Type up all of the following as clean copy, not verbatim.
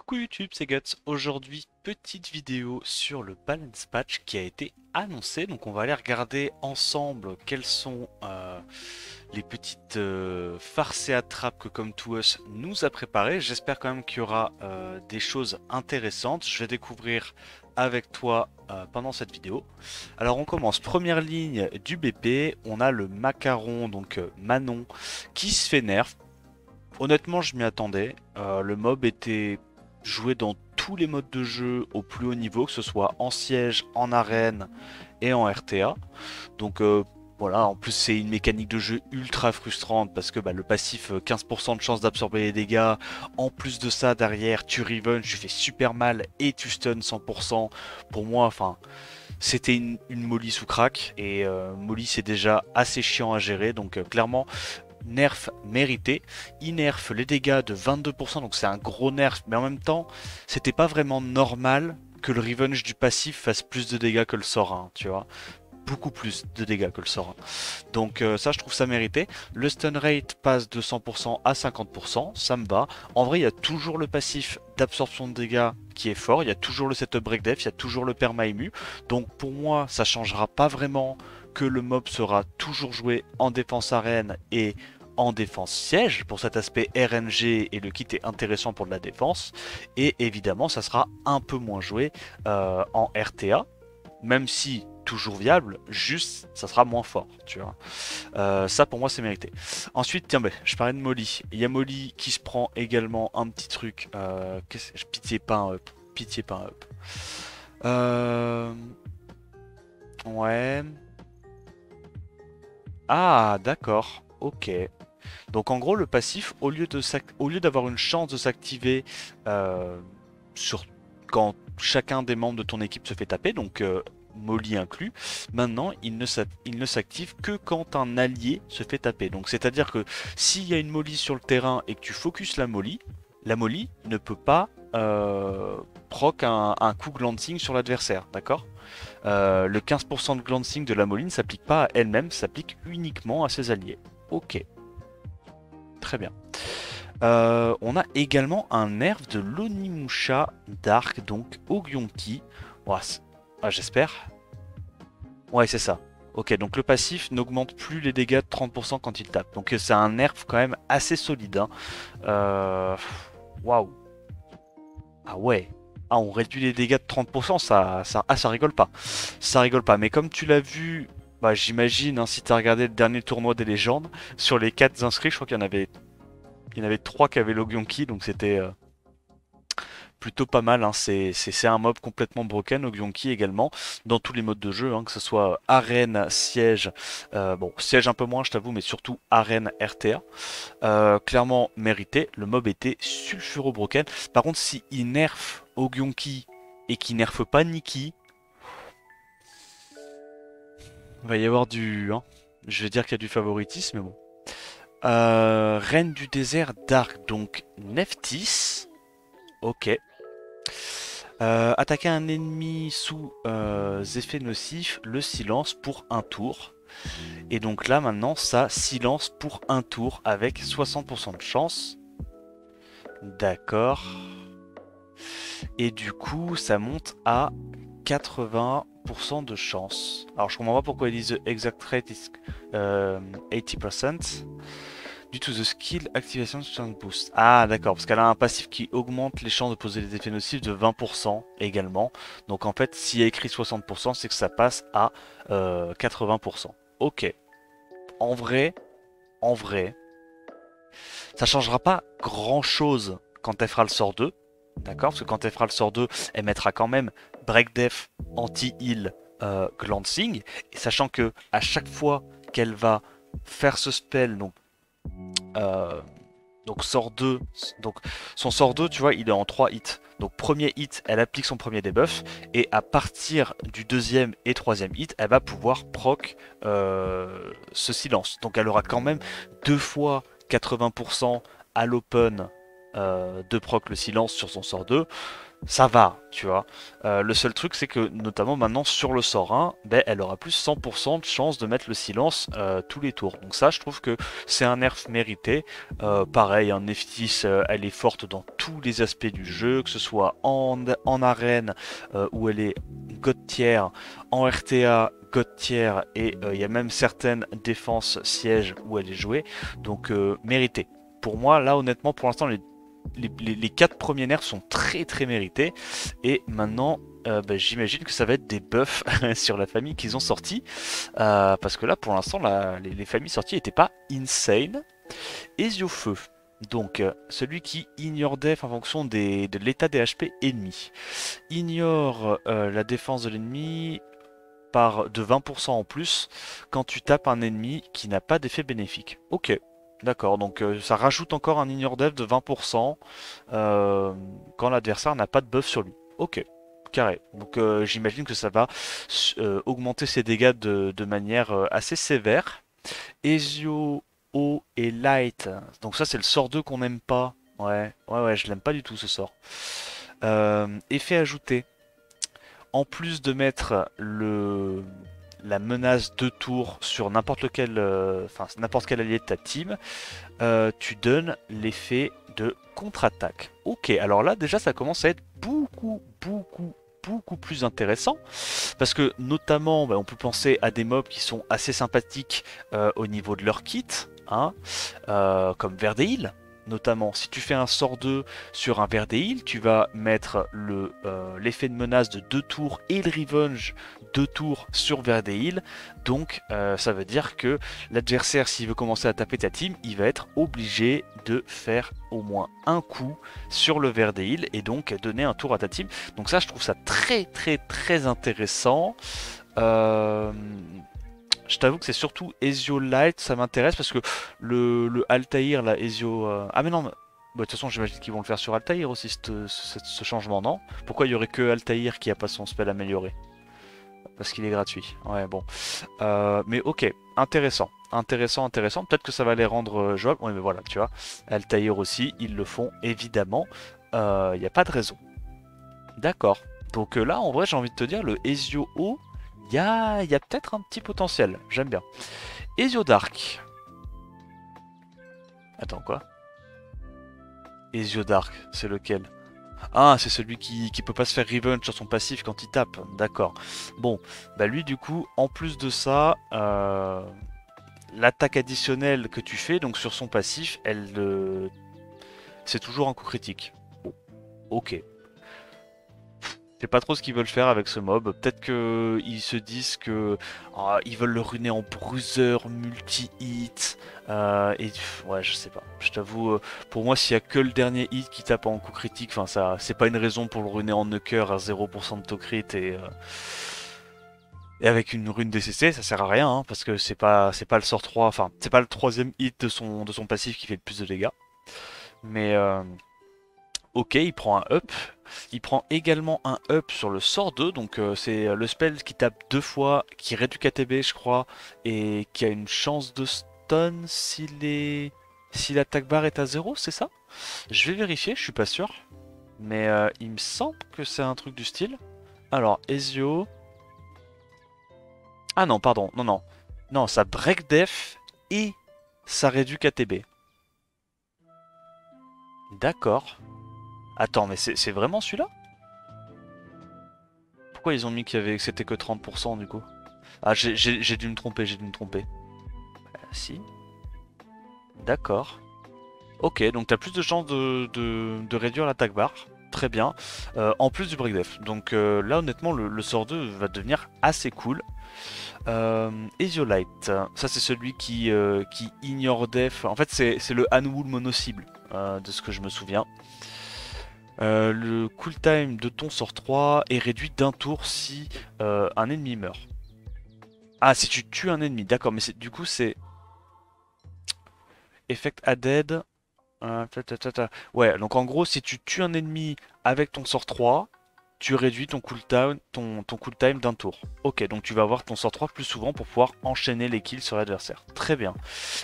Coucou YouTube, c'est Guts. Aujourd'hui, petite vidéo sur le balance patch qui a été annoncé. Donc on va aller regarder ensemble quelles sont les petites farces et attrapes que Come To Us nous a préparées. J'espère quand même qu'il y aura des choses intéressantes. Je vais découvrir avec toi pendant cette vidéo. Alors on commence, première ligne du BP, on a le macaron, donc Manon, qui se fait nerf. Honnêtement, je m'y attendais. Le mob était joué dans tous les modes de jeu au plus haut niveau, que ce soit en siège, en arène et en RTA. Donc voilà, en plus c'est une mécanique de jeu ultra frustrante parce que le passif 15% de chance d'absorber les dégâts. En plus de ça, derrière, tu revenge, tu fais super mal et tu stun 100%. Pour moi, enfin, c'était une molly sous crack et molly c'est déjà assez chiant à gérer. Donc clairement, nerf mérité. Il nerf les dégâts de 22%, donc c'est un gros nerf, mais en même temps, c'était pas vraiment normal que le revenge du passif fasse plus de dégâts que le sort 1, tu vois. Beaucoup plus de dégâts que le sort 1. Donc ça, je trouve ça mérité. Le stun rate passe de 100% à 50%, ça me va. En vrai, il y a toujours le passif d'absorption de dégâts qui est fort, il y a toujours le setup break def, il y a toujours le perma ému. Donc pour moi, ça changera pas vraiment que le mob sera toujours joué en défense arène et en défense siège pour cet aspect RNG, et le kit est intéressant pour de la défense. Et évidemment, ça sera un peu moins joué en RTA, même si toujours viable, juste ça sera moins fort, tu vois. Ça pour moi c'est mérité. Ensuite, tiens, je parlais de Molly. Il y a Molly qui se prend également un petit truc. Pitié pas un up. Pitié pas un up. Ouais. Ah, d'accord. Ok. Donc en gros, le passif, au lieu d'avoir une chance de s'activer euh, sur quand chacun des membres de ton équipe se fait taper, donc Molly inclus, maintenant il ne s'active que quand un allié se fait taper. Donc c'est-à-dire que s'il y a une Molly sur le terrain et que tu focuses la Molly ne peut pas proc un coup glancing sur l'adversaire, d'accord. Le 15% de glancing de la Molly ne s'applique pas à elle-même, s'applique uniquement à ses alliés. Ok. Très bien. On a également un nerf de l'Onimusha Dark, donc Ogyonki. Ouah, ah, j'espère. Ouais, c'est ça. Ok, donc le passif n'augmente plus les dégâts de 30% quand il tape. Donc c'est un nerf quand même assez solide, hein. Waouh. Ah ouais. Ah, on réduit les dégâts de 30%, ça rigole pas. Ça rigole pas. Mais comme tu l'as vu, j'imagine, hein, si tu as regardé le dernier tournoi des légendes, sur les 4 inscrits, je crois qu'il y en avait 3 qui avaient l'Ogyonki, donc c'était plutôt pas mal, hein. C'est un mob complètement broken, Ogyonki également, dans tous les modes de jeu, hein, que ce soit arène, siège, bon, siège un peu moins, je t'avoue, mais surtout arène, RTA. Clairement mérité, le mob était sulfuro broken. Par contre, si il nerf Ogyonki et qu'il nerfe pas Nikki, il va y avoir hein, je vais dire qu'il y a du favoritisme, mais bon. Reine du désert Dark, donc Neftis. Ok. Attaquer un ennemi sous effets nocifs, le silence pour un tour. Et donc là maintenant, ça silence pour un tour avec 60% de chance. D'accord. Et du coup, ça monte à 80% de chance. Alors je comprends pas pourquoi ils disent the exact rate is 80%. Due to the skill activation chance boost. Ah d'accord, parce qu'elle a un passif qui augmente les chances de poser des effets nocifs de 20% également. Donc en fait, s'il y a écrit 60%, c'est que ça passe à 80%. Ok. En vrai, en vrai, ça changera pas grand chose quand elle fera le sort 2. D'accord. Parce que quand elle fera le sort 2, elle mettra quand même Break Def, Anti-Heal, Glancing. Et sachant que à chaque fois qu'elle va faire ce spell, euh, donc sort 2, donc son sort 2, tu vois, il est en 3 hits. Donc premier hit, elle applique son premier debuff, et à partir du deuxième et troisième hit, elle va pouvoir proc ce silence. Donc elle aura quand même deux fois 80% à l'open de proc le silence sur son sort 2, ça va, tu vois. Le seul truc, c'est que notamment maintenant sur le sort 1, ben, elle aura plus 100% de chance de mettre le silence tous les tours. Donc ça, je trouve que c'est un nerf mérité. Pareil, un Nephthys, elle est forte dans tous les aspects du jeu, que ce soit en arène, où elle est God tier, en RTA, God tier, et il y a même certaines défenses sièges où elle est jouée. Donc mérité. Pour moi, là, honnêtement, pour l'instant, les 4 premiers nerfs sont très très mérités. Et maintenant, bah, j'imagine que ça va être des buffs sur la famille qu'ils ont sorti. Parce que là, pour l'instant, les familles sorties n'étaient pas insane. Ezio-Feu. Donc, celui qui ignore def en fonction de l'état des HP ennemis. Ignore la défense de l'ennemi de 20% en plus quand tu tapes un ennemi qui n'a pas d'effet bénéfique. Ok. D'accord, donc ça rajoute encore un ignore dev de 20% quand l'adversaire n'a pas de buff sur lui. Ok, carré. Donc j'imagine que ça va augmenter ses dégâts de manière assez sévère. Ezio, O et Light. Donc ça c'est le sort 2 qu'on n'aime pas. Ouais, je l'aime pas du tout ce sort. Effet ajouté. En plus de mettre la menace de tour sur n'importe quel allié de ta team, tu donnes l'effet de contre-attaque. Ok, alors là déjà ça commence à être beaucoup plus intéressant, parce que notamment on peut penser à des mobs qui sont assez sympathiques au niveau de leur kit, hein, comme Verdeil. Notamment, si tu fais un sort 2 sur un Verdeil, tu vas mettre l'effet de menace de 2 tours et le revenge 2 tours sur Verdeil. Donc ça veut dire que l'adversaire, s'il veut commencer à taper ta team, il va être obligé de faire au moins un coup sur le Verdeil et donc donner un tour à ta team. Donc ça, je trouve ça très intéressant. Je t'avoue que c'est surtout Ezio Light, ça m'intéresse parce que le Altaïr, là, Ezio... Ah mais non, bah, de toute façon j'imagine qu'ils vont le faire sur Altaïr aussi, ce changement, non? Pourquoi il y aurait que Altaïr qui a pas son spell amélioré? Parce qu'il est gratuit. Ouais, bon. Mais ok, intéressant. Peut-être que ça va les rendre jouables. Ouais, mais voilà, tu vois. Altaïr aussi, ils le font, évidemment. Il n'y a pas de raison. D'accord. Donc là, en vrai, j'ai envie de te dire, le Ezio O, il y a peut-être un petit potentiel. J'aime bien. Ezio Dark. Attends, quoi? Ezio Dark, c'est lequel? Ah, c'est celui qui peut pas se faire revenge sur son passif quand il tape. D'accord. Bon, bah lui, du coup, en plus de ça, l'attaque additionnelle que tu fais, donc sur son passif, c'est toujours un coup critique. Bon, ok. Je sais pas trop ce qu'ils veulent faire avec ce mob. Peut-être qu'ils se disent que ils veulent le ruiner en bruiser, multi-hit. Ouais, je sais pas. Je t'avoue, pour moi, s'il y a que le dernier hit qui tape en coup critique, enfin ça, c'est pas une raison pour le ruiner en knocker à 0% de to crit et avec une rune DCC, ça sert à rien, hein, parce que c'est pas le sort 3, enfin c'est pas le troisième hit de son passif qui fait le plus de dégâts. Mais ok, il prend un up. Il prend également un up sur le sort 2, donc c'est le spell qui tape 2 fois, qui réduit KTB je crois, et qui a une chance de stun si l'attaque barre est à 0, c'est ça? Je vais vérifier, je suis pas sûr. Mais il me semble que c'est un truc du style. Alors, Ezio... Ah non, pardon, non. Non, ça break def et ça réduit KTB. D'accord. Attends, mais c'est vraiment celui-là? Pourquoi ils ont mis que c'était que 30% du coup? Ah, j'ai dû me tromper. Si. D'accord. Ok, donc t'as plus de chances de réduire l'attaque barre. Très bien. En plus du break def. Donc là, honnêtement, le sort 2 va devenir assez cool. Ezio-Light. Ça, c'est celui qui ignore def. En fait, c'est le Hanwool mono-cible, de ce que je me souviens. Le cooltime de ton sort 3 est réduit d'un tour si un ennemi meurt. Ah, si tu tues un ennemi, d'accord, mais du coup c'est... Effect added... Ouais, donc en gros, si tu tues un ennemi avec ton sort 3, tu réduis ton cooltime d'un tour. Ok, donc tu vas avoir ton sort 3 plus souvent pour pouvoir enchaîner les kills sur l'adversaire. Très bien.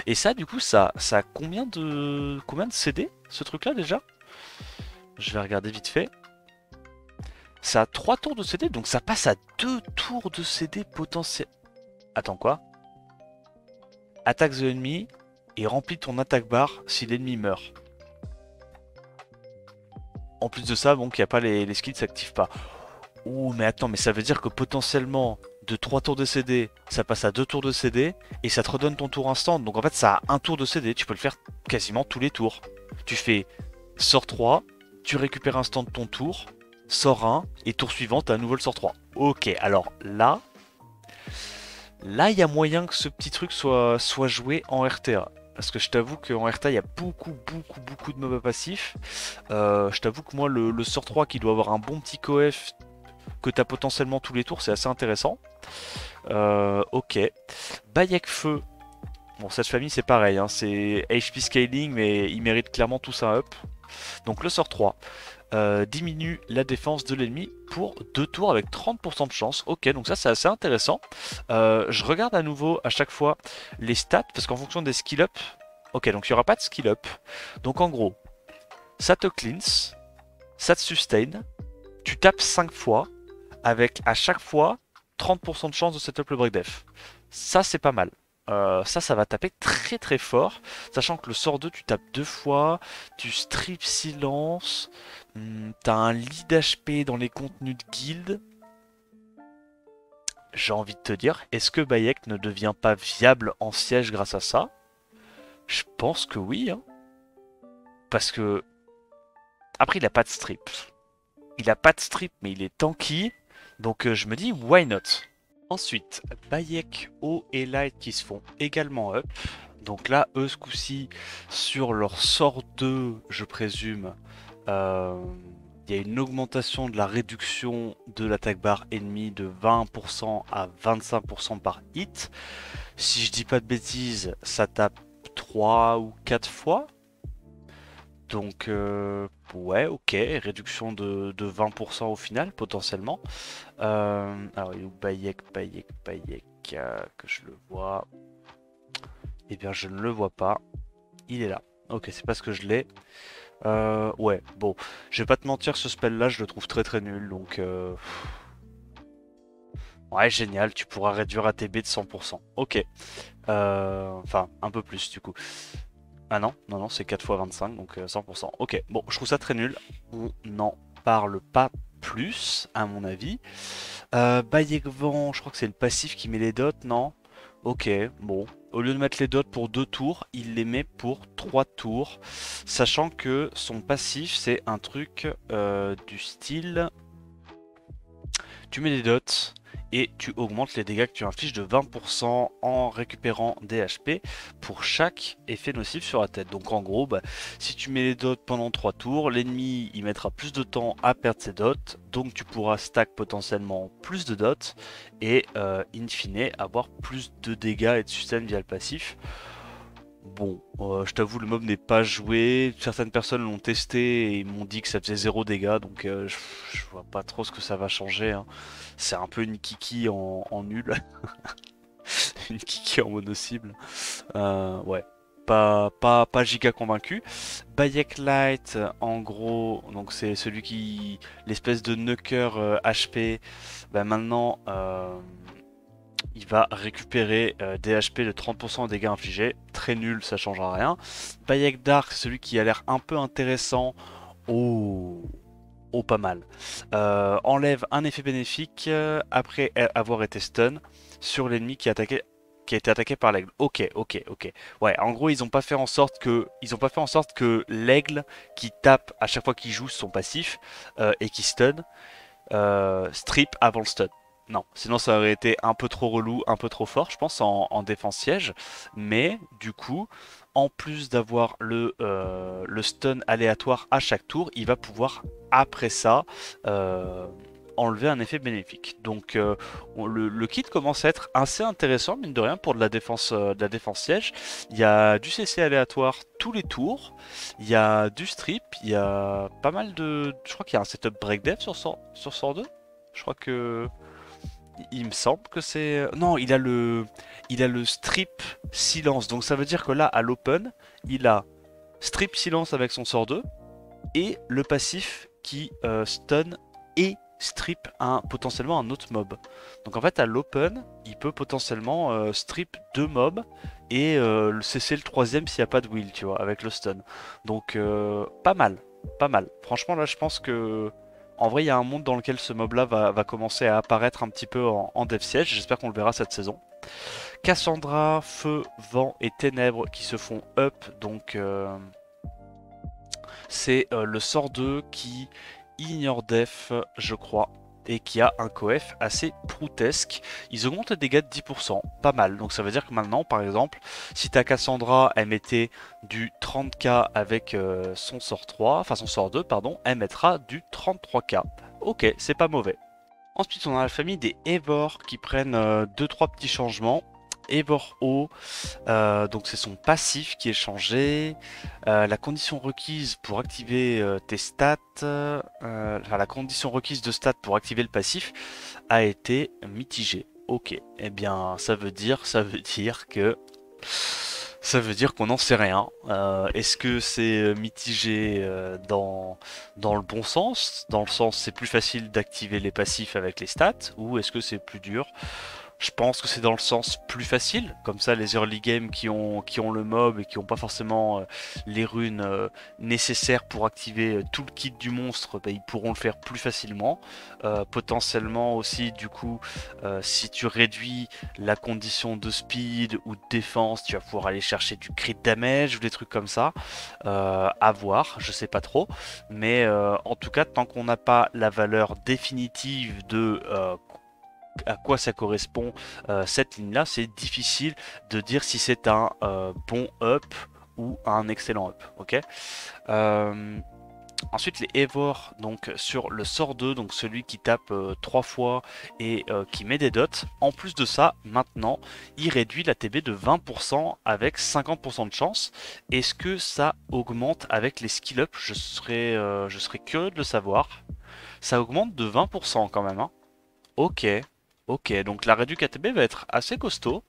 Et ça, du coup, ça a combien de CD, ce truc-là, déjà? Je vais regarder vite fait. Ça a 3 tours de CD, donc ça passe à 2 tours de CD potentiel. Attends, quoi? Attaque the enemy et remplis ton attaque bar si l'ennemi meurt. En plus de ça, bon, qu'il n'y a pas les skills s'activent pas. Ouh, mais attends, mais ça veut dire que potentiellement, de 3 tours de CD, ça passe à 2 tours de CD, et ça te redonne ton tour instant. Donc en fait, ça a un tour de CD, tu peux le faire quasiment tous les tours. Tu fais sort 3, tu récupères instant de ton tour, sort 1, et tour suivant, t'as à nouveau le sort 3. Ok, alors là, il y a moyen que ce petit truc soit joué en RTA. Parce que je t'avoue qu'en RTA, il y a beaucoup de mobs passifs. Je t'avoue que moi, le sort 3 qui doit avoir un bon petit coef que tu as potentiellement tous les tours, c'est assez intéressant. Ok. Bayek Feu. Bon, cette famille, c'est pareil. Hein, c'est HP Scaling, mais il mérite clairement tous un up. Donc le sort 3. Diminue la défense de l'ennemi pour 2 tours avec 30% de chance. Ok, donc ça c'est assez intéressant. Je regarde à nouveau à chaque fois les stats, parce qu'en fonction des skill up, ok, donc il n'y aura pas de skill up. Donc en gros, ça te cleanse, ça te sustain, tu tapes 5 fois, avec à chaque fois 30% de chance de setup le break def. Ça c'est pas mal. Ça va taper très fort, sachant que le sort 2 tu tapes 2 fois, tu strip silence, t'as un lead HP dans les contenus de guild. J'ai envie de te dire, est-ce que Bayek ne devient pas viable en siège grâce à ça? Je pense que oui, hein. Parce que après il a pas de strip. Il a pas de strip mais il est tanky, donc je me dis why not? Ensuite, Bayek, O et Light qui se font également up. Donc là, eux, ce coup-ci, sur leur sort 2, je présume, il y a une augmentation de la réduction de l'attaque bar ennemi de 20% à 25% par hit. Si je dis pas de bêtises, ça tape 3 ou 4 fois. Donc, ouais, ok, réduction de 20% au final, potentiellement. Alors, il est où Bayek, que je le vois. Eh bien, je ne le vois pas. Il est là. Ok, c'est parce que je l'ai. Ouais, bon. Je vais pas te mentir, ce spell-là, je le trouve très nul. Donc, ouais, génial, tu pourras réduire ATB de 100%. Ok. Enfin, un peu plus, du coup. Ah non, c'est 4 fois 25, donc 100%. Ok, bon, je trouve ça très nul. On n'en parle pas plus, à mon avis. Bayek Vent, je crois que c'est le passif qui met les dots, non? Ok, bon. Au lieu de mettre les dots pour 2 tours, il les met pour 3 tours. Sachant que son passif, c'est un truc du style... Tu mets des dots et tu augmentes les dégâts que tu infliges de 20% en récupérant des HP pour chaque effet nocif sur la tête. Donc en gros, bah, si tu mets les dots pendant 3 tours, l'ennemi il mettra plus de temps à perdre ses dots, donc tu pourras stack potentiellement plus de dots et in fine avoir plus de dégâts et de sustain via le passif. Bon, je t'avoue, le mob n'est pas joué. Certaines personnes l'ont testé et m'ont dit que ça faisait 0 dégâts, donc je vois pas trop ce que ça va changer. Hein. C'est un peu une kiki en nul. Une kiki en mono-cible. Ouais, pas giga convaincu. Bayek Light, en gros, donc c'est celui qui. L'espèce de nuker HP. Bah maintenant. Il va récupérer des HP de 30% de dégâts infligés. Très nul, ça changera rien. Bayek Dark, celui qui a l'air un peu intéressant. Oh, oh pas mal. Enlève un effet bénéfique après avoir été stun sur l'ennemi qui a été attaqué par l'aigle. Ok. Ouais, en gros, ils ont pas fait en sorte que l'aigle qui tape à chaque fois qu'il joue son passif et qui stun strip avant le stun. Non, sinon ça aurait été un peu trop relou, un peu trop fort, je pense, en défense siège. Mais du coup, en plus d'avoir le stun aléatoire à chaque tour, il va pouvoir, après ça, enlever un effet bénéfique. Donc le kit commence à être assez intéressant, mine de rien, pour de la défense siège. Il y a du CC aléatoire tous les tours, il y a du strip, il y a pas mal de... Je crois qu'il y a un setup break dev sur sort 2. Je crois que... Il me semble que c'est... Non, il a le strip silence. Donc ça veut dire que là, à l'open, il a strip silence avec son sort 2. et le passif qui stun et strip potentiellement un autre mob. Donc en fait à l'open, il peut potentiellement strip 2 mobs et le cesser le troisième s'il n'y a pas de will, tu vois, avec le stun. Donc pas mal, pas mal. Franchement là je pense que en vrai il y a un monde dans lequel ce mob là va commencer à apparaître un petit peu en dev siege. J'espère qu'on le verra cette saison. Cassandra, feu, vent et ténèbres qui se font up, donc c'est le sort 2 qui ignore def, je crois, et qui a un coef assez proutesque. Ils augmentent les dégâts de 10%, pas mal. Donc ça veut dire que maintenant, par exemple, si ta Cassandra, elle mettait du 30k avec son sort 3, enfin son sort 2, pardon, elle mettra du 33k. Ok, c'est pas mauvais. Ensuite, on a la famille des Eivor qui prennent 2-3 petits changements. Eivor O, donc c'est son passif qui est changé. La condition requise pour activer tes stats, enfin la condition requise de stats pour activer le passif a été mitigée. Ok, eh bien ça veut dire que qu'on n'en sait rien. Est-ce que c'est mitigé dans le bon sens? Dans le sens c'est plus facile d'activer les passifs avec les stats? Ou est-ce que c'est plus dur? Je pense que c'est dans le sens plus facile, comme ça les early game qui ont le mob et qui n'ont pas forcément les runes nécessaires pour activer tout le kit du monstre, bah, ils pourront le faire plus facilement. Potentiellement aussi du coup, si tu réduis la condition de speed ou de défense, tu vas pouvoir aller chercher du crit damage ou des trucs comme ça. À voir, je sais pas trop. Mais en tout cas, tant qu'on n'a pas la valeur définitive de à quoi ça correspond cette ligne là, c'est difficile de dire si c'est un bon up ou un excellent up. Ok. Ensuite les Eivor, donc sur le sort 2, donc celui qui tape 3 fois et qui met des dots. En plus de ça, maintenant, il réduit la TB de 20% avec 50% de chance. Est-ce que ça augmente avec les skill up? Je serais curieux de le savoir. Ça augmente de 20% quand même, hein. Ok. Ok, donc la réduc ATB va être assez costaud.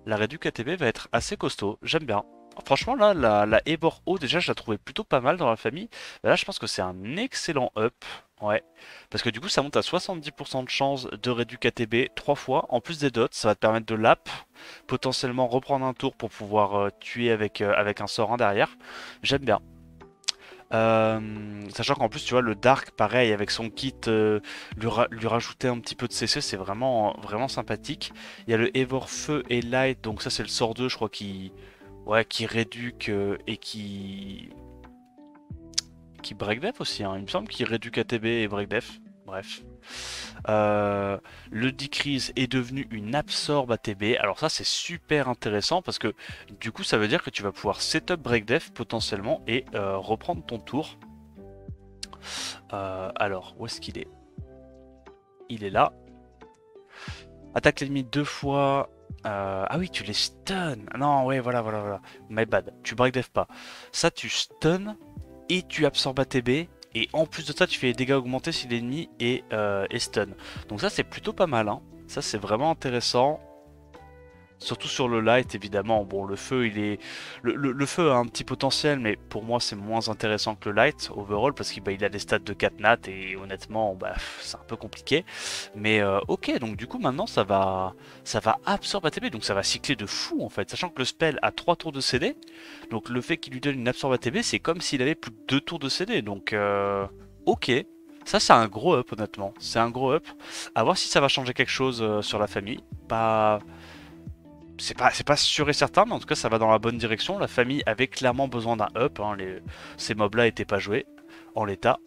La réduc ATB va être assez costaud, j'aime bien. Franchement là, la Eivor O, déjà je la trouvais plutôt pas mal dans la famille. Là je pense que c'est un excellent up. Ouais, parce que du coup ça monte à 70% de chance de réduc ATB 3 fois, en plus des dots, ça va te permettre de lap, potentiellement reprendre un tour pour pouvoir tuer avec un sort 1 derrière. J'aime bien. Sachant qu'en plus, tu vois, le Dark, pareil, avec son kit, lui rajouter un petit peu de CC, c'est vraiment sympathique. Il y a le Eivor Feu et Light, donc ça c'est le sort 2, je crois, qui réduque et qui break def aussi, hein. Il me semble qu'il réduque ATB et break def. Bref. Le decrease est devenu une absorbe ATB. Alors ça c'est super intéressant parce que du coup ça veut dire que tu vas pouvoir setup break def potentiellement et reprendre ton tour. Alors où est-ce qu'il est? Il est là. Attaque l'ennemi 2 fois. Ah oui, tu les stun. Non, ouais, voilà. My bad. Tu break def pas. Ça tu stun et tu absorbes ATB. Et en plus de ça, tu fais les dégâts augmentés si l'ennemi est stun. Donc ça, c'est plutôt pas mal, hein. Ça, c'est vraiment intéressant. Surtout sur le light, évidemment. Bon, le feu, il est... Le feu a un petit potentiel, mais pour moi, c'est moins intéressant que le light, overall, parce qu'il il a des stats de 4 nat, et honnêtement, bah, c'est un peu compliqué. Mais ok, donc du coup, maintenant, ça va absorber ATB, donc ça va cycler de fou, en fait. Sachant que le spell a 3 tours de CD, donc le fait qu'il lui donne une absorbe ATB, c'est comme s'il avait plus que 2 tours de CD, donc ok. Ça, c'est un gros up, honnêtement. C'est un gros up. À voir si ça va changer quelque chose sur la famille. Pas... C'est pas sûr et certain, mais en tout cas ça va dans la bonne direction. La famille avait clairement besoin d'un up, hein. Ces mobs là n'étaient pas joués en l'état.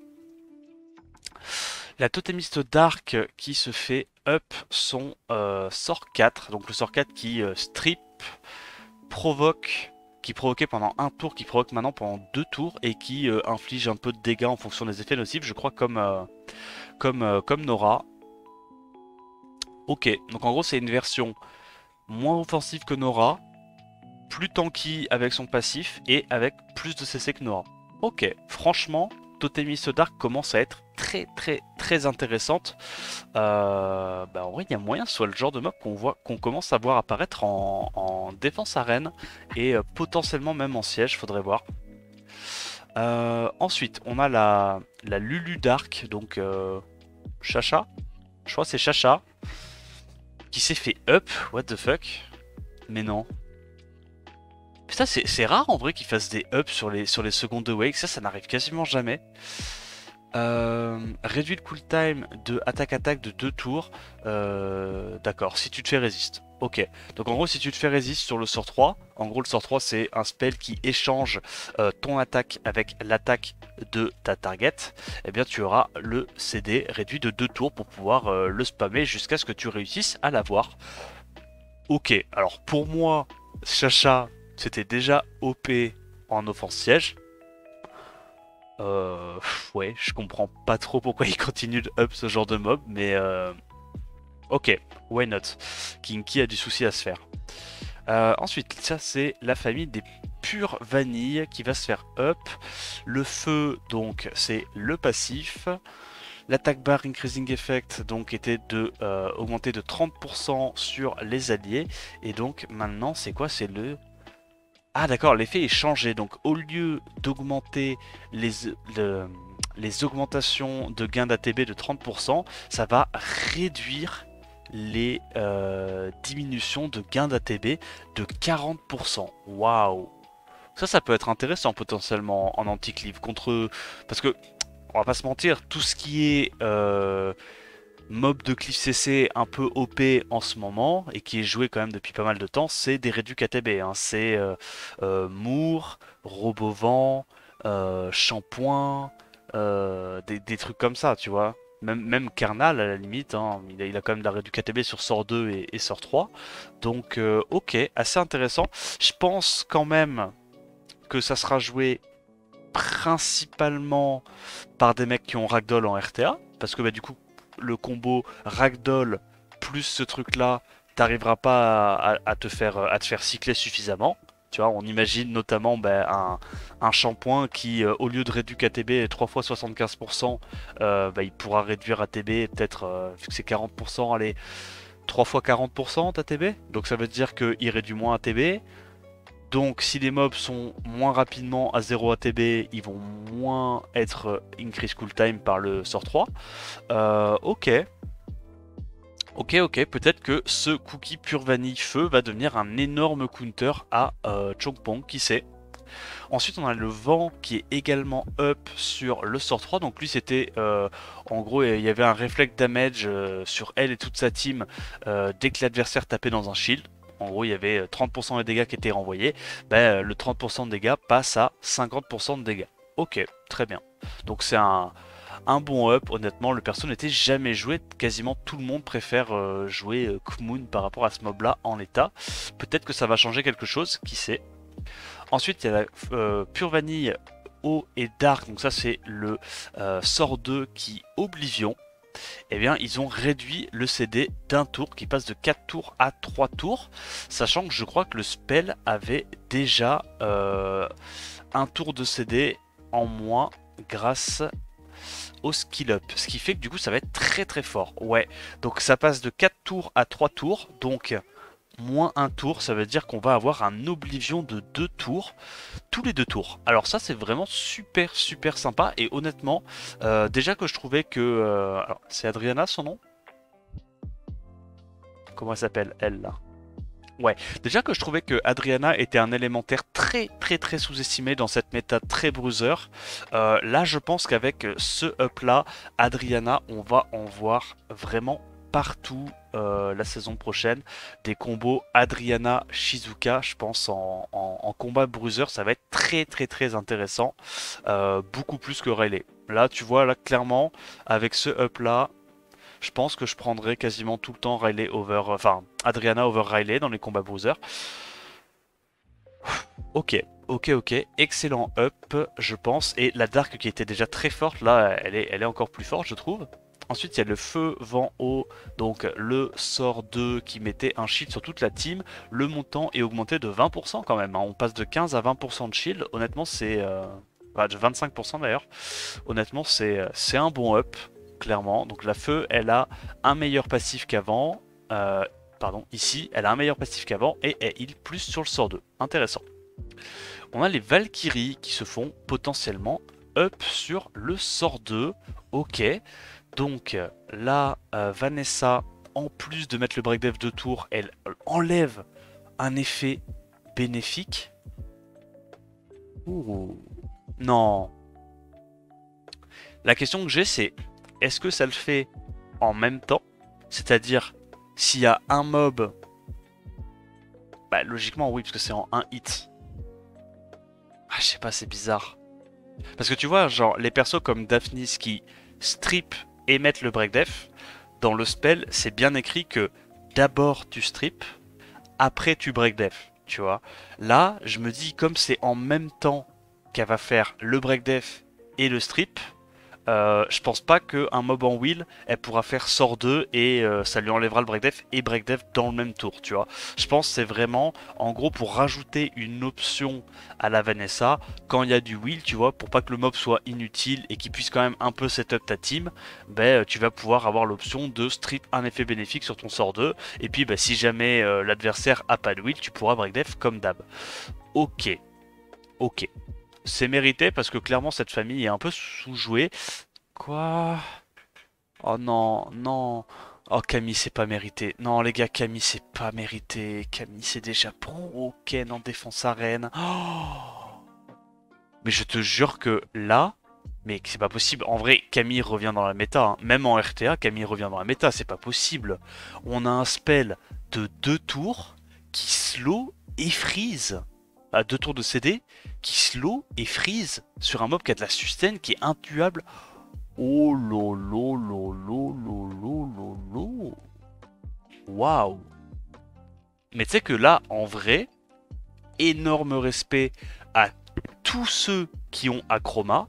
La totémiste Dark qui se fait up son sort 4, donc le sort 4 qui strip, provoque, qui provoquait pendant un tour, qui provoque maintenant pendant 2 tours et qui inflige un peu de dégâts en fonction des effets nocifs, je crois comme Nora. Ok, donc en gros c'est une version moins offensive que Nora, plus tanky avec son passif et avec plus de CC que Nora. Ok, franchement, Totemist Dark commence à être très intéressante. Bah en vrai, il y a moyen que ce soit le genre de mob qu'on commence à voir apparaître en défense arène et potentiellement même en siège, faudrait voir. Ensuite, on a la Lulu Dark, donc Chacha. Je crois que c'est Chacha qui s'est fait up. What the fuck? Mais non. Putain, c'est rare en vrai qu'ils fassent des ups sur les secondes de Wake. Ça n'arrive quasiment jamais. Réduit le cooltime de attaque-attaque de 2 tours. D'accord, si tu te fais résiste. Ok, donc en gros si tu te fais résiste sur le sort 3, en gros le sort 3 c'est un spell qui échange ton attaque avec l'attaque de ta target, et bien tu auras le CD réduit de 2 tours pour pouvoir le spammer jusqu'à ce que tu réussisses à l'avoir. Ok, alors pour moi, Chacha c'était déjà OP en offense siège. Ouais, je comprends pas trop pourquoi il continue de up ce genre de mob, mais ok, why not? Kinky a du souci à se faire. Ensuite, ça c'est la famille des pures vanilles qui va se faire up. Le feu, donc, c'est le passif. L'attaque bar increasing effect donc était de augmenter de 30% sur les alliés. Et donc maintenant, c'est quoi? C'est le... Ah d'accord, l'effet est changé. Donc au lieu d'augmenter les augmentations de gains d'ATB de 30%, ça va réduire les diminutions de gains d'ATB de 40%. Waouh! Ça peut être intéressant potentiellement en anti-cleave contre... Parce que, on va pas se mentir, tout ce qui est mob de cleave CC un peu OP en ce moment, et qui est joué quand même depuis pas mal de temps, c'est des réduits KTB. Hein. C'est Moore, Robovent, Shampoing, des trucs comme ça, tu vois. Même Kernal à la limite, hein, il a quand même de la réduit KTB sur sort 2 et sort 3. Donc ok, assez intéressant. Je pense quand même que ça sera joué principalement par des mecs qui ont Ragdoll en RTA. Parce que bah, du coup, le combo Ragdoll plus ce truc là, t'arriveras pas à te faire cycler suffisamment. Tu vois, on imagine notamment un shampoing qui, au lieu de réduire ATB 3 fois 75%, il pourra réduire ATB peut-être, vu que c'est 40%, allez, 3 fois 40% d'ATB. Donc ça veut dire qu'il réduit moins ATB. Donc si les mobs sont moins rapidement à 0 ATB, ils vont moins être increase cooltime par le sort 3. Ok. Ok, peut-être que ce cookie pure vanille feu va devenir un énorme counter à Chongpong, qui sait. Ensuite on a le vent qui est également up sur le sort 3, donc lui c'était en gros il y avait un reflect damage sur elle et toute sa team dès que l'adversaire tapait dans un shield. En gros, il y avait 30% des dégâts qui étaient renvoyés. Le 30% de dégâts passe à 50% de dégâts. Ok, très bien. Donc c'est un bon up. Honnêtement, le perso n'était jamais joué. Quasiment tout le monde préfère jouer Kmoon par rapport à ce mob là en état. Peut-être que ça va changer quelque chose, qui sait. Ensuite, il y a la pure vanille haut et dark. Donc ça, c'est le sort 2 qui Oblivion. Eh bien, ils ont réduit le CD d'un tour qui passe de 4 tours à 3 tours, sachant que je crois que le spell avait déjà un tour de CD en moins grâce au skill up, ce qui fait que du coup ça va être très très fort. Ouais, donc ça passe de 4 tours à 3 tours, donc moins un tour, ça veut dire qu'on va avoir un Oblivion de 2 tours, tous les 2 tours. Alors ça c'est vraiment super super sympa, et honnêtement, déjà que je trouvais que... alors, c'est Adriana son nom? Comment elle s'appelle, elle là? Ouais, déjà que je trouvais que Adriana était un élémentaire très très très sous-estimé dans cette méta très bruiser, là je pense qu'avec ce up là, Adriana, on va en voir vraiment partout la saison prochaine. Des combos Adriana Shizuka, je pense en combat bruiser, ça va être très très très intéressant, beaucoup plus que Riley. Là tu vois, là clairement, avec ce up là, je pense que je prendrai quasiment tout le temps Riley over, enfin Adriana over Riley dans les combats bruiser. Ok, excellent up, je pense. Et la Dark qui était déjà très forte, là, elle est encore plus forte, je trouve. Ensuite, il y a le feu, vent, eau, donc le sort 2 qui mettait un shield sur toute la team. Le montant est augmenté de 20% quand même, hein. On passe de 15 à 20% de shield. Honnêtement, c'est... Enfin, de 25% d'ailleurs. Honnêtement, c'est un bon up, clairement. Donc la feu, elle a un meilleur passif qu'avant. Pardon, ici, elle a un meilleur passif qu'avant et elle heal plus sur le sort 2. Intéressant. On a les Valkyries qui se font potentiellement up sur le sort 2. Ok. Donc là, Vanessa, en plus de mettre le break dev de tour, elle enlève un effet bénéfique. Ouh. Non. La question que j'ai, c'est est-ce que ça le fait en même temps? C'est-à-dire, s'il y a un mob, bah logiquement oui, parce que c'est en un hit. Ah, je sais pas, c'est bizarre. Parce que tu vois, genre, les persos comme Daphnis qui strip et mettent le break def, dans le spell, c'est bien écrit que d'abord tu strip, après tu break def, tu vois. Là, je me dis, comme c'est en même temps qu'elle va faire le break def et le strip, je pense pas qu'un mob en wheel, elle pourra faire sort 2 et ça lui enlèvera le break def et break def dans le même tour, tu vois. Je pense que c'est vraiment, en gros, pour rajouter une option à la Vanessa quand il y a du wheel, tu vois, pour pas que le mob soit inutile et qu'il puisse quand même un peu setup ta team, ben, tu vas pouvoir avoir l'option de strip un effet bénéfique sur ton sort 2 et puis ben, si jamais l'adversaire a pas de wheel, tu pourras break def comme d'hab. Ok, ok. C'est mérité parce que clairement cette famille est un peu sous-jouée. Quoi? Oh non, non. Oh Camille, c'est pas mérité. Non les gars, Camille, c'est pas mérité. Camille, c'est déjà broken en défense arène. Oh, mais je te jure que là, mais c'est pas possible. En vrai, Camille revient dans la méta, hein. Même en RTA, Camille revient dans la méta. C'est pas possible. On a un spell de 2 tours qui slow et freeze. À 2 tours de CD, qui slow et freeze sur un mob qui a de la sustain qui est intuable. Oh lolo lolo lolo lolo. Waouh. Mais tu sais que là, en vrai, énorme respect à tous ceux qui ont Acroma.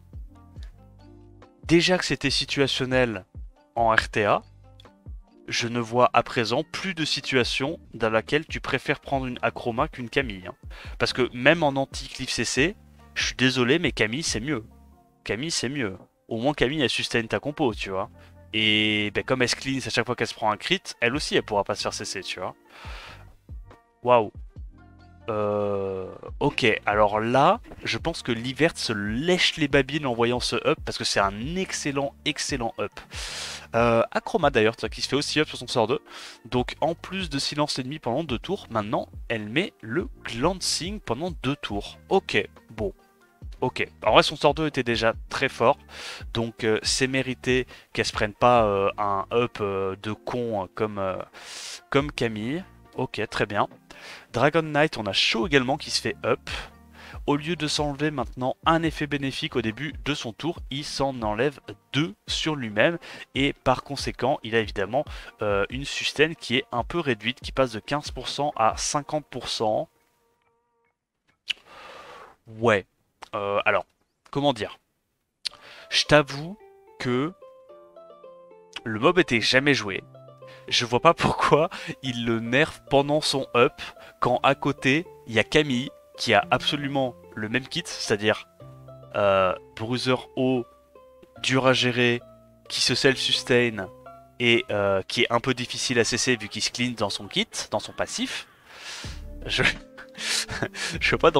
Déjà que c'était situationnel en RTA, je ne vois à présent plus de situation dans laquelle tu préfères prendre une Acroma qu'une Camille. Hein. Parce que même en anti-cliff CC, je suis désolé, mais Camille c'est mieux. Camille c'est mieux. Au moins Camille elle sustain ta compo, tu vois. Et ben, comme elle se cleanse à chaque fois qu'elle se prend un crit, elle aussi elle pourra pas se faire CC, tu vois. Waouh. Ok, alors là, je pense que l'Ivert se lèche les babines en voyant ce up parce que c'est un excellent, excellent up. Acroma d'ailleurs, qui se fait aussi up sur son sort 2. Donc en plus de silence ennemi pendant 2 tours, maintenant elle met le glancing pendant 2 tours. Ok, bon. Ok, en vrai son sort 2 était déjà très fort, donc c'est mérité qu'elle se prenne pas un up de con comme Camille. Ok, très bien. Dragon Knight, on a Shaw également qui se fait up. Au lieu de s'enlever maintenant un effet bénéfique au début de son tour, il s'en enlève 2 sur lui-même. Et par conséquent, il a évidemment une sustain qui est un peu réduite, qui passe de 15% à 50%. Ouais. Alors, comment dire? Je t'avoue que le mob était jamais joué. Je vois pas pourquoi il le nerf pendant son up quand à côté il y a Camille qui a absolument le même kit, c'est-à-dire bruiser haut, dur à gérer, qui se self-sustain et qui est un peu difficile à cesser vu qu'il se clean dans son kit, dans son passif. Je... je vois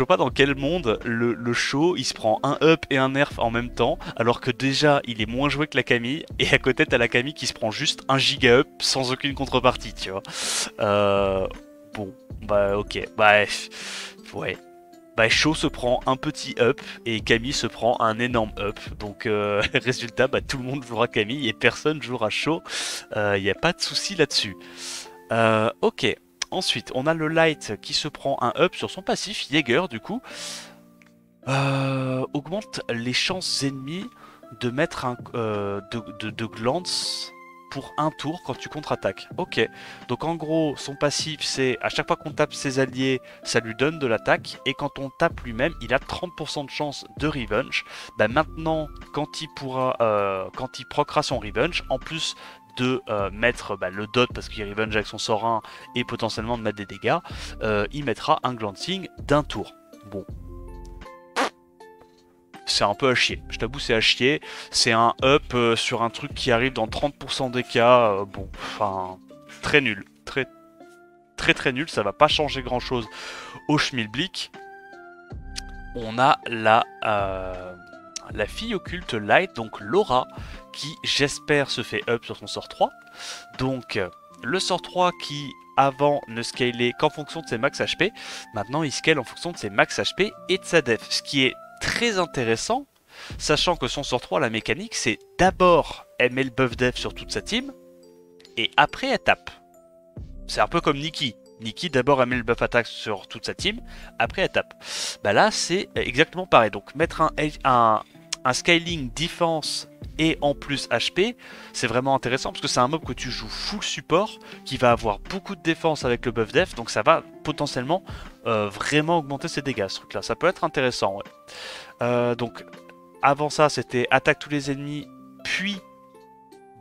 pas dans quel monde le show il se prend un up et un nerf en même temps, alors que déjà il est moins joué que la Camille, et à côté t'as la Camille qui se prend juste un giga up sans aucune contrepartie, tu vois. Bon, bah ok, bah ouais. Bah Shaw se prend un petit up et Camille se prend un énorme up. Donc résultat, bah tout le monde jouera Camille et personne jouera Shaw. Il n'y a pas de souci là-dessus. Ok. Ensuite, on a le Light qui se prend un up sur son passif, Jaeger du coup. Augmente les chances ennemies de mettre un de glance pour un tour quand tu contre-attaques. Ok, donc en gros son passif c'est à chaque fois qu'on tape ses alliés ça lui donne de l'attaque et quand on tape lui-même il a 30% de chance de revenge. Bah maintenant quand il pourra quand il procra son revenge en plus de mettre le dot parce qu'il revenge avec son sort 1 et potentiellement de mettre des dégâts, il mettra un glancing d'un tour. Bon, c'est un peu à chier. Je t'avoue, c'est à chier. C'est un up sur un truc qui arrive dans 30% des cas. Bon, enfin, très nul. Très nul. Ça va pas changer grand chose au Schmilblick. on a la fille occulte Light, donc Laura, qui j'espère se fait up sur son sort 3. Donc le sort 3 qui avant ne scalait qu'en fonction de ses max HP, maintenant il scale en fonction de ses max HP et de sa def. Ce qui est très intéressant, sachant que son sort 3, la mécanique, c'est d'abord elle met le buff def sur toute sa team, et après elle tape. C'est un peu comme Nikki. Nikki d'abord elle met le buff attaque sur toute sa team, après elle tape. Bah là c'est exactement pareil. Donc mettre un scaling défense et en plus HP, c'est vraiment intéressant parce que c'est un mob que tu joues full support, qui va avoir beaucoup de défense avec le buff def, donc ça va potentiellement vraiment augmenter ses dégâts ce truc là. Ça peut être intéressant, ouais. Donc avant ça c'était attaque tous les ennemis, puis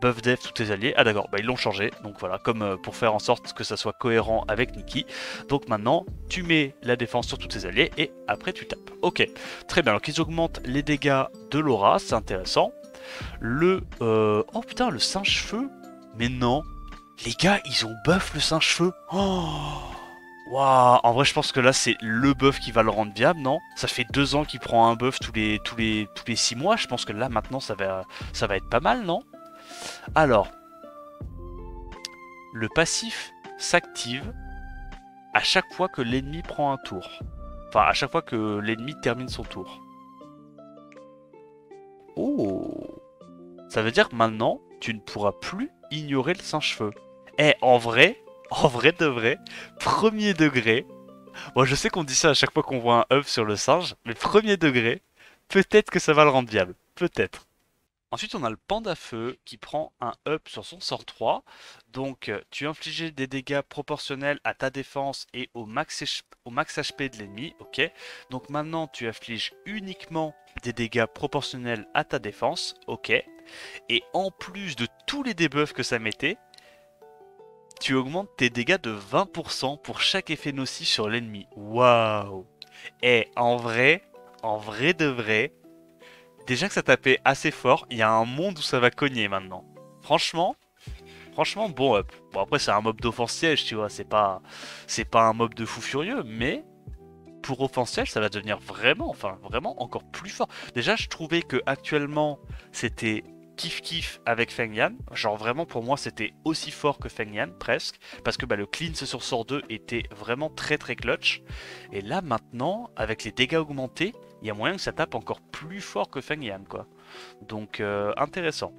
buff def tous tes alliés. Ah d'accord, bah ils l'ont changé, donc voilà, comme pour faire en sorte que ça soit cohérent avec Nikki. Donc maintenant, tu mets la défense sur tous tes alliés et après tu tapes. Ok, très bien, alors qu'ils augmentent les dégâts de Laura, c'est intéressant. Oh putain, le singe-feu. Mais non, les gars, ils ont buff le singe-feu. Oh waouh, en vrai je pense que là c'est le buff qui va le rendre viable, non? Ça fait 2 ans qu'il prend un buff tous les 6 mois, je pense que là maintenant ça va être pas mal, non? Alors, le passif s'active à chaque fois que l'ennemi prend un tour. Enfin, à chaque fois que l'ennemi termine son tour. Oh! Ça veut dire que maintenant, tu ne pourras plus ignorer le singe-feu. Eh, en vrai de vrai, premier degré. Bon, je sais qu'on dit ça à chaque fois qu'on voit un up sur le singe, mais premier degré, peut-être que ça va le rendre viable. Peut-être. Ensuite, on a le panda feu qui prend un up sur son sort 3. Donc, tu infliges des dégâts proportionnels à ta défense et au max HP de l'ennemi. Ok. Donc maintenant, tu infliges uniquement des dégâts proportionnels à ta défense. Ok. Et en plus de tous les debuffs que ça mettait, tu augmentes tes dégâts de 20% pour chaque effet nocif sur l'ennemi. Waouh! Et en vrai de vrai, déjà que ça tapait assez fort, il y a un monde où ça va cogner maintenant. Franchement, bon up. Bon après c'est un mob d'offense siège, tu vois, c'est pas un mob de fou furieux, mais pour offense siège, ça va devenir vraiment, enfin vraiment encore plus fort. Déjà, je trouvais que actuellement c'était kiff avec Feng Yan. Genre vraiment pour moi c'était aussi fort que Feng Yan presque, parce que bah, le cleanse sur sort 2 était vraiment très clutch. Et là maintenant, avec les dégâts augmentés, il y a moyen que ça tape encore plus fort que Feng Yan quoi. Donc intéressant.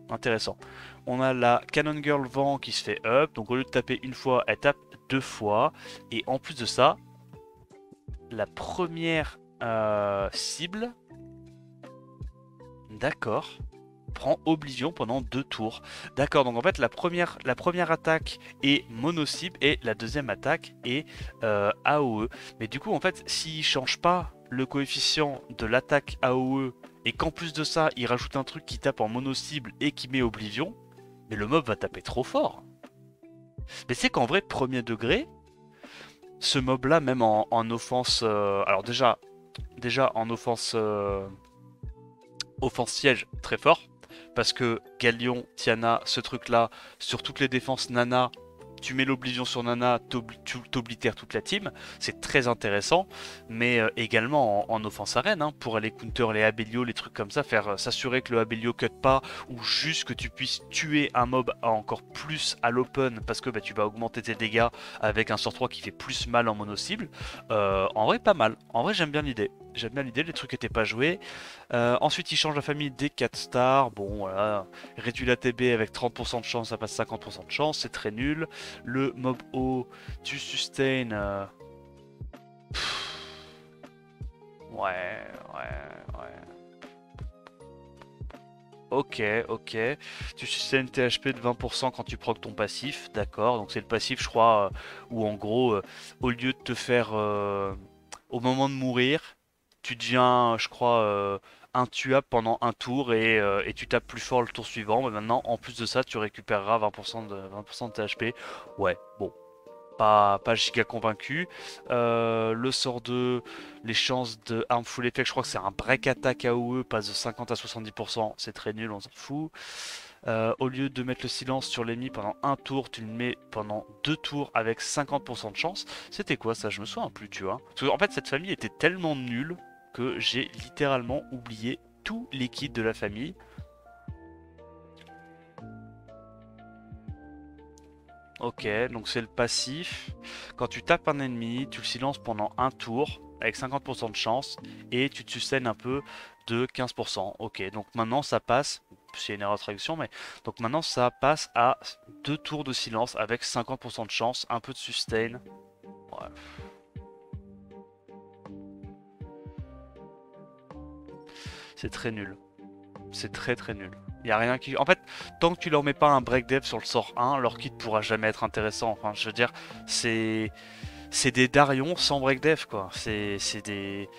On a la Cannon Girl Vent qui se fait up, donc au lieu de taper une fois, elle tape 2 fois. Et en plus de ça, la première cible, d'accord, prend Oblivion pendant 2 tours. D'accord, donc en fait la première attaque est mono-cible et la deuxième attaque est AOE. Mais du coup en fait s'il change pas le coefficient de l'attaque AOE et qu'en plus de ça il rajoute un truc qui tape en mono-cible et qui met Oblivion, mais le mob va taper trop fort. Mais c'est qu'en vrai premier degré, ce mob là même en offense, alors déjà en offense siège très fort, parce que Galion, Tiana, ce truc là, sur toutes les défenses Nana, tu mets l'oblivion sur Nana, t'oblitères toute la team, c'est très intéressant, mais également en offense arène, hein, pour aller counter les Abelio, les trucs comme ça, faire s'assurer que le Abelio cut pas, ou juste que tu puisses tuer un mob encore plus à l'open, parce que bah, tu vas augmenter tes dégâts avec un sort 3 qui fait plus mal en mono-cible. En vrai pas mal, en vrai j'aime bien l'idée. Les trucs étaient pas joués. Ensuite, il change la famille des 4 stars. Bon, voilà. Réduit la TB avec 30% de chance, ça passe 50% de chance. C'est très nul. Le mob haut, tu sustain. Ouais. Ok. Tu sustain THP de 20% quand tu procs ton passif. D'accord. Donc, c'est le passif, je crois, où en gros, au lieu de te faire. Au moment de mourir, tu deviens, je crois, intuable pendant un tour et tu tapes plus fort le tour suivant. Mais maintenant, en plus de ça, tu récupéreras 20% de THP. Ouais, bon, pas giga convaincu. Le sort 2, les chances de Harmful Effect, je crois que c'est un break attack AOE, passe de 50 à 70%. C'est très nul, on s'en fout. Au lieu de mettre le silence sur l'ennemi pendant un tour, tu le mets pendant 2 tours avec 50% de chance. C'était quoi ça? Je me souviens plus, tu vois. Parce que, en fait, cette famille était tellement nulle que j'ai littéralement oublié tous les kits de la famille. Ok, donc c'est le passif. Quand tu tapes un ennemi, tu le silences pendant un tour avec 50% de chance et tu te sustaines un peu de 15%. Ok, donc maintenant ça passe, c'est une erreur de traduction, mais donc maintenant ça passe à 2 tours de silence avec 50% de chance, un peu de sustain. Ouais. C'est très nul. C'est très très nul. Il y a rien qui... En fait, tant que tu leur mets pas un break dev sur le sort 1, leur kit pourra jamais être intéressant. Enfin, je veux dire, c'est... C'est des Darions sans break dev, quoi. C'est des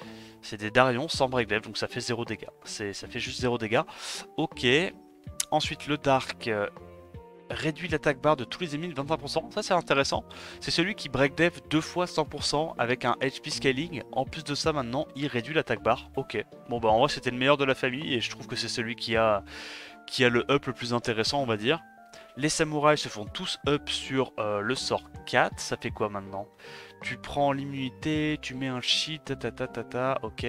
Darions sans break dev, donc ça fait 0 dégâts. Ça fait juste 0 dégâts. Ok. Ensuite, le Dark réduit l'attaque barre de tous les ennemis de 25%. Ça, c'est intéressant. C'est celui qui break dev 2 fois 100% avec un HP scaling. En plus de ça, maintenant, il réduit l'attaque barre. Ok. Bon, bah, en vrai, c'était le meilleur de la famille et je trouve que c'est celui qui a le up le plus intéressant, on va dire. Les samouraïs se font tous up sur le sort 4. Ça fait quoi maintenant? Tu prends l'immunité, tu mets un cheat, ok.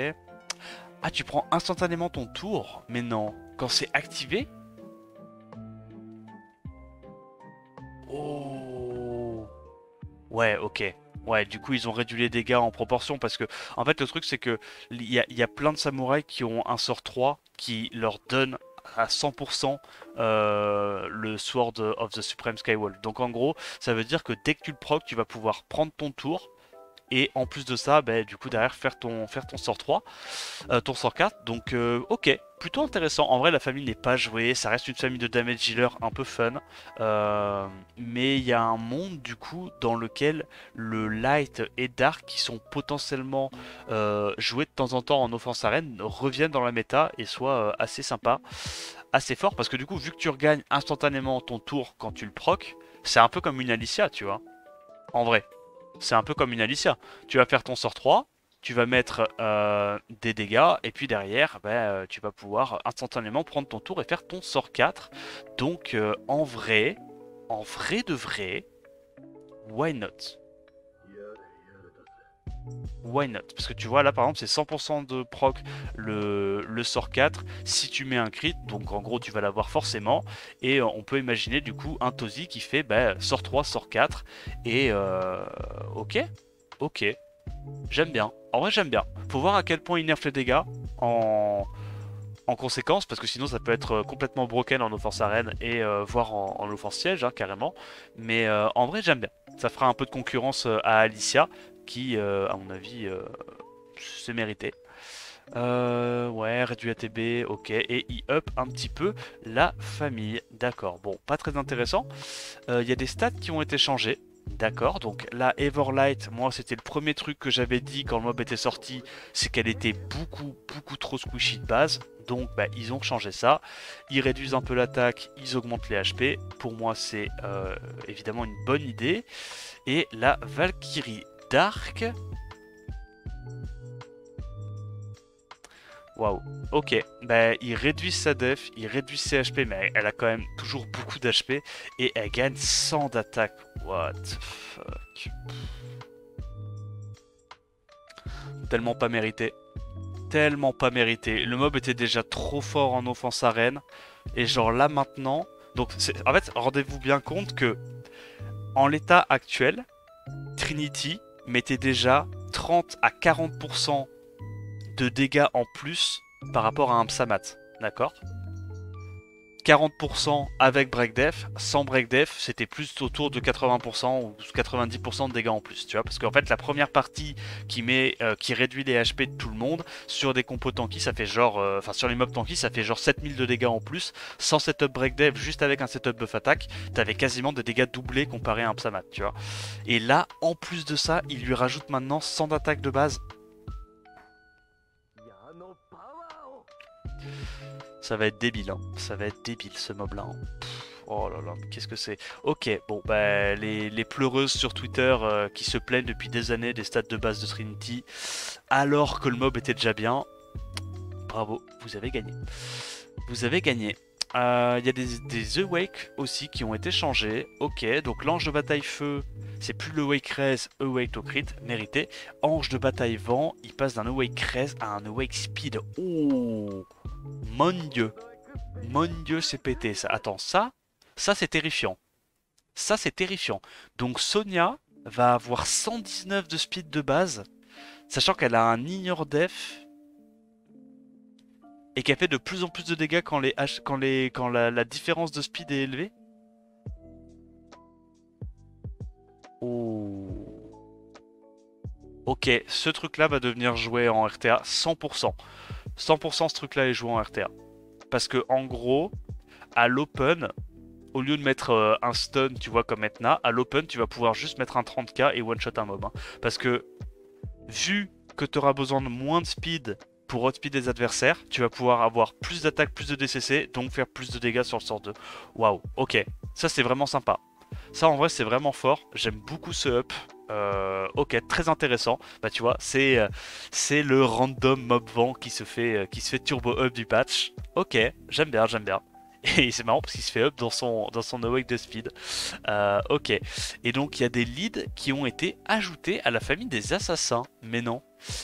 Ah, tu prends instantanément ton tour? Mais non. Quand c'est activé? Oh. Ouais, ok. Ouais, du coup, ils ont réduit les dégâts en proportion parce que, en fait, le truc, c'est que il y a plein de samouraïs qui ont un sort 3 qui leur donne à 100% le Sword of the Supreme Skywall. Donc, en gros, ça veut dire que dès que tu le procs, tu vas pouvoir prendre ton tour. Et en plus de ça, bah, du coup derrière faire ton sort 3, ton sort 4. Donc ok, plutôt intéressant. En vrai la famille n'est pas jouée, ça reste une famille de damage healer un peu fun. Mais il y a un monde du coup dans lequel le light et dark qui sont potentiellement joués de temps en temps en offense arène reviennent dans la méta et soient assez sympa, assez fort. Parce que du coup vu que tu regagnes instantanément ton tour quand tu le procs, c'est un peu comme une Alicia tu vois. En vrai. C'est un peu comme une Alicia. Tu vas faire ton sort 3, tu vas mettre des dégâts, et puis derrière, bah, tu vas pouvoir instantanément prendre ton tour et faire ton sort 4. Donc en vrai de vrai, why not? Why not? Parce que tu vois là par exemple c'est 100% de proc le sort 4 si tu mets un crit, donc en gros tu vas l'avoir forcément et on peut imaginer du coup un Tozi qui fait bah, sort 3, sort 4 et ok, ok, j'aime bien, en vrai j'aime bien. Faut voir à quel point il nerf les dégâts en conséquence parce que sinon ça peut être complètement broken en offense arène et voire en offense siège hein, carrément, mais en vrai j'aime bien. Ça fera un peu de concurrence à Alicia qui, à mon avis, c'est mérité. Ouais, réduit ATB, ok, et il up un petit peu la famille, d'accord. Bon, pas très intéressant. Il y a des stats qui ont été changés, d'accord. Donc la Everlight, moi c'était le premier truc que j'avais dit quand le mob était sorti, c'est qu'elle était beaucoup trop squishy de base. Donc bah, ils ont changé ça. Ils réduisent un peu l'attaque, ils augmentent les HP. Pour moi c'est évidemment une bonne idée. Et la Valkyrie Dark. Waouh, ok, bah, il réduit sa def, il réduit ses HP, mais elle a quand même toujours beaucoup d'HP et elle gagne 100 d'attaque. What the fuck. Tellement pas mérité. Tellement pas mérité. Le mob était déjà trop fort en offense arène. Et genre là maintenant. Donc en fait, rendez-vous bien compte que en l'état actuel, Trinity mettait déjà 30 à 40% de dégâts en plus par rapport à un Psamat. D'accord? 40% avec break def, sans break def, c'était plus autour de 80% ou 90% de dégâts en plus, tu vois, parce qu'en fait la première partie qui réduit les HP de tout le monde sur des compos tanky, ça fait genre, enfin sur les mobs tanky, ça fait genre 7000 de dégâts en plus, sans setup break def, juste avec un setup buff attack, t'avais quasiment des dégâts doublés comparé à un Psamat, tu vois. Et là, en plus de ça, il lui rajoute maintenant 100 d'attaque de base. Ça va être débile, hein. Ça va être débile ce mob là. Hein. Oh là là, qu'est-ce que c'est? Ok, bon, bah, les pleureuses sur Twitter qui se plaignent depuis des années des stats de base de Trinity, alors que le mob était déjà bien, bravo, vous avez gagné. Vous avez gagné. Il y a des Awake aussi qui ont été changés. Ok, donc l'ange de bataille feu, c'est plus le Awake Raise, Awake to crit, mérité. Ange de bataille vent, il passe d'un Awake Raise à un Awake Speed. Oh, mon dieu. Mon dieu, c'est pété ça. Attends, ça c'est terrifiant. Ça c'est terrifiant. Donc Sonia va avoir 119 de speed de base, sachant qu'elle a un ignore def et qu'elle fait de plus en plus de dégâts quand la différence de speed est élevée. Oh. Ok, ce truc-là va devenir joué en RTA 100%. 100% ce truc-là est joué en RTA. Parce que en gros, à l'open, au lieu de mettre un stun, tu vois, comme Etna, à l'open, tu vas pouvoir juste mettre un 30k et one-shot un mob. Hein. Parce que, vu que tu auras besoin de moins de speed pour outspeed des adversaires, tu vas pouvoir avoir plus d'attaque, plus de DCC, donc faire plus de dégâts sur le sort 2. Waouh, ok, ça c'est vraiment sympa. Ça en vrai c'est vraiment fort, j'aime beaucoup ce up. Ok, très intéressant. Bah tu vois, c'est le random mob vent qui se fait turbo up du patch. Ok, j'aime bien, j'aime bien. Et c'est marrant parce qu'il se fait up dans son awake de speed. Ok. Et donc il y a des leads qui ont été ajoutés à la famille des assassins. Mais non.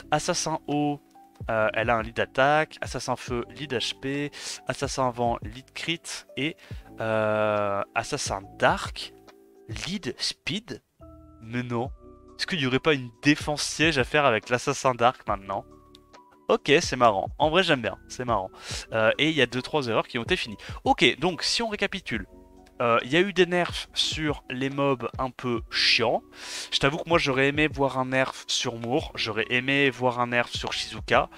Assassin eau, elle a un lead attaque. Assassin feu, lead HP. Assassin vent, lead crit. Et assassin dark, lead speed. Mais non. Est-ce qu'il n'y aurait pas une défense siège à faire avec l'assassin dark maintenant? Ok, c'est marrant. En vrai, j'aime bien. C'est marrant. Et il y a 2-3 erreurs qui ont été finies. Ok, donc si on récapitule. Il y a eu des nerfs sur les mobs un peu chiants. Je t'avoue que moi j'aurais aimé voir un nerf sur Moore. J'aurais aimé voir un nerf sur Shizuka.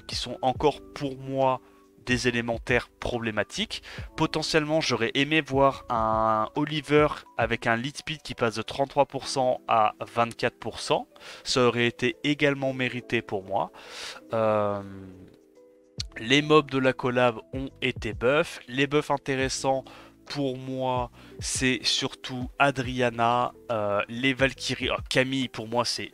Qui sont encore pour moi des élémentaires problématiques. Potentiellement j'aurais aimé voir un Oliver avec un lead speed qui passe de 33% à 24%. Ça aurait été également mérité pour moi. Les mobs de la collab ont été buffs. Les buffs intéressants pour moi, c'est surtout Adriana, les Valkyries. Oh, Camille, pour moi, c'est...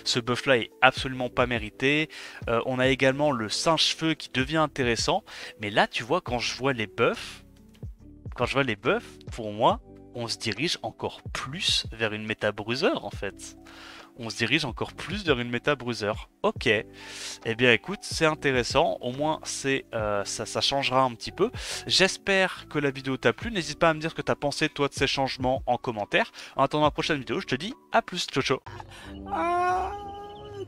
Ce buff là est absolument pas mérité. On a également le singe-feu qui devient intéressant. Mais là, tu vois, quand je vois les buffs, pour moi, on se dirige encore plus vers une méta bruiser en fait. On se dirige encore plus vers une méta bruiser. Ok. Eh bien écoute, c'est intéressant. Au moins ça changera un petit peu. J'espère que la vidéo t'a plu. N'hésite pas à me dire ce que t'as pensé toi de ces changements en commentaire. En attendant la prochaine vidéo, je te dis à plus. Ciao ciao.